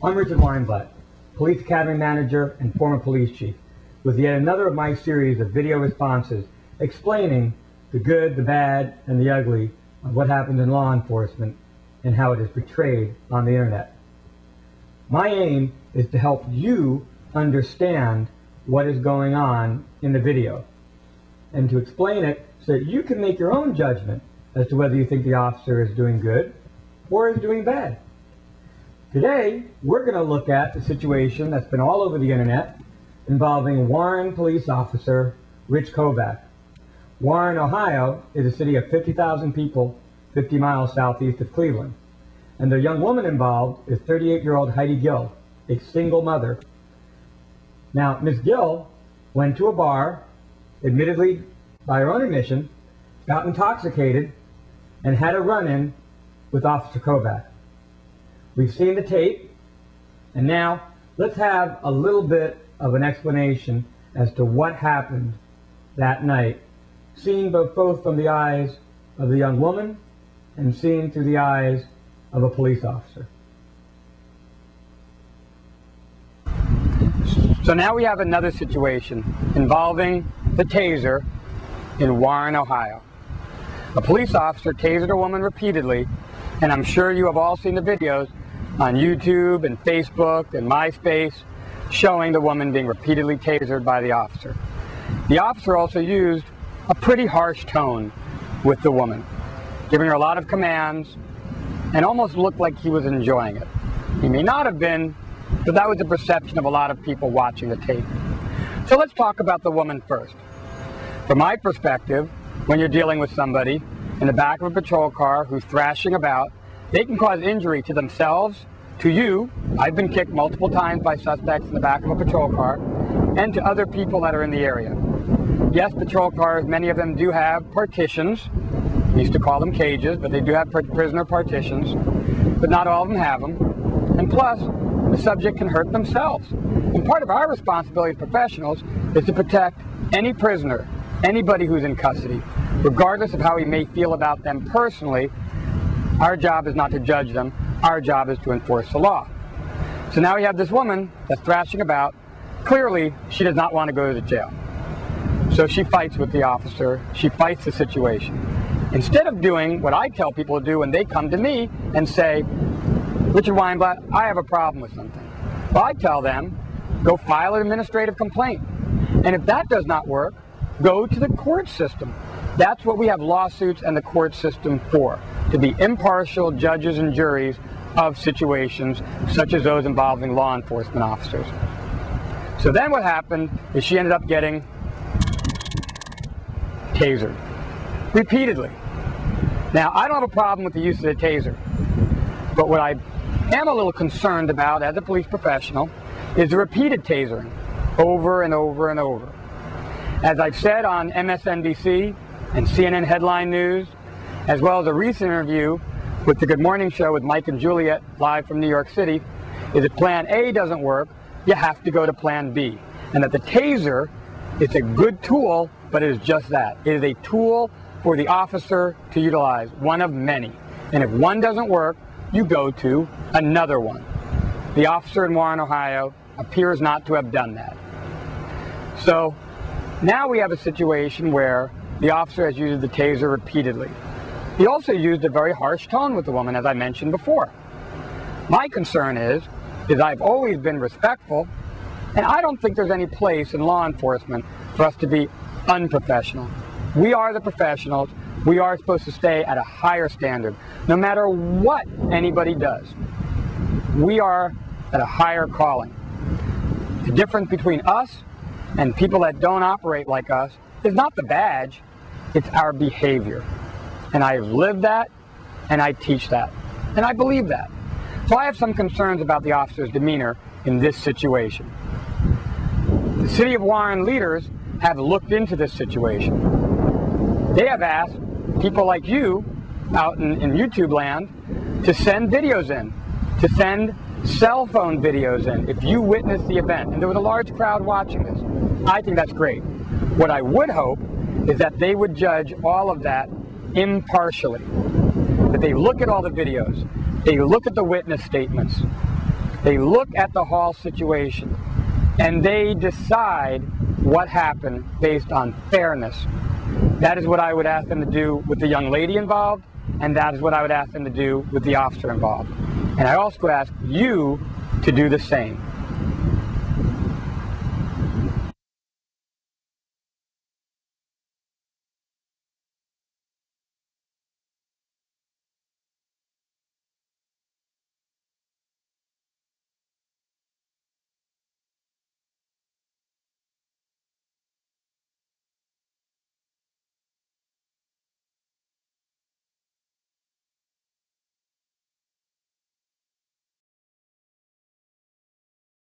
I'm Richard Weinblatt, Police Academy Manager and former police chief, with yet another of my series of video responses explaining the good, the bad, and the ugly of what happens in law enforcement and how it is portrayed on the internet. My aim is to help you understand what is going on in the video and to explain it so that you can make your own judgment as to whether you think the officer is doing good or is doing bad. Today, we're going to look at the situation that's been all over the internet involving Warren police officer Rich Kovac. Warren, Ohio is a city of 50,000 people, 50 miles southeast of Cleveland. And the young woman involved is 38-year-old Heidi Gill, a single mother. Now, Ms. Gill went to a bar, admittedly by her own admission, got intoxicated, and had a run-in with Officer Kovac. We've seen the tape, and now let's have a little bit of an explanation as to what happened that night, seen both from the eyes of the young woman and seen through the eyes of a police officer. So now we have another situation involving the taser in Warren, Ohio. A police officer tasered a woman repeatedly, and I'm sure you have all seen the videos on YouTube and Facebook and MySpace showing the woman being repeatedly tasered by the officer. The officer also used a pretty harsh tone with the woman, giving her a lot of commands and almost looked like he was enjoying it. He may not have been, but that was the perception of a lot of people watching the tape. So let's talk about the woman first. From my perspective, when you're dealing with somebody in the back of a patrol car who's thrashing about, they can cause injury to themselves, to you. I've been kicked multiple times by suspects in the back of a patrol car, and to other people that are in the area. Yes, patrol cars, many of them do have partitions. We used to call them cages, but they do have prisoner partitions, but not all of them have them. And plus, the subject can hurt themselves. And part of our responsibility as professionals is to protect any prisoner, anybody who's in custody, regardless of how we may feel about them personally. Our job is not to judge them. Our job is to enforce the law. So now we have this woman that's thrashing about. Clearly, she does not want to go to the jail. So she fights with the officer. She fights the situation. Instead of doing what I tell people to do when they come to me and say, Richard Weinblatt, I have a problem with something. Well, I tell them, go file an administrative complaint. And if that does not work, go to the court system. That's what we have lawsuits and the court system for, to be impartial judges and juries of situations such as those involving law enforcement officers. So then what happened is she ended up getting tasered repeatedly. Now, I don't have a problem with the use of the taser, but what I am a little concerned about as a police professional is the repeated tasering over and over and over. As I've said on MSNBC and CNN Headline News, as well as a recent interview with the Good Morning Show with Mike and Juliet live from New York City, is if Plan A doesn't work, you have to go to Plan B. And that the taser is a good tool, but it is just that. It is a tool for the officer to utilize, one of many. And if one doesn't work, you go to another one. The officer in Warren, Ohio appears not to have done that. So now we have a situation where the officer has used the taser repeatedly. He also used a very harsh tone with the woman, as I mentioned before. My concern is I've always been respectful, and I don't think there's any place in law enforcement for us to be unprofessional. We are the professionals. We are supposed to stay at a higher standard. No matter what anybody does, we are at a higher calling. The difference between us and people that don't operate like us is not the badge, it's our behavior. And I've lived that, and I teach that, and I believe that. So I have some concerns about the officer's demeanor in this situation. The City of Warren leaders have looked into this situation. They have asked people like you out in YouTube land to send videos in, to send cell phone videos in if you witnessed the event. And there was a large crowd watching this. I think that's great. What I would hope is that they would judge all of that impartially. That they look at all the videos, they look at the witness statements, They look at the hall situation and they decide what happened based on fairness. That is what I would ask them to do with the young lady involved, and that is what I would ask them to do with the officer involved. And I also ask you to do the same.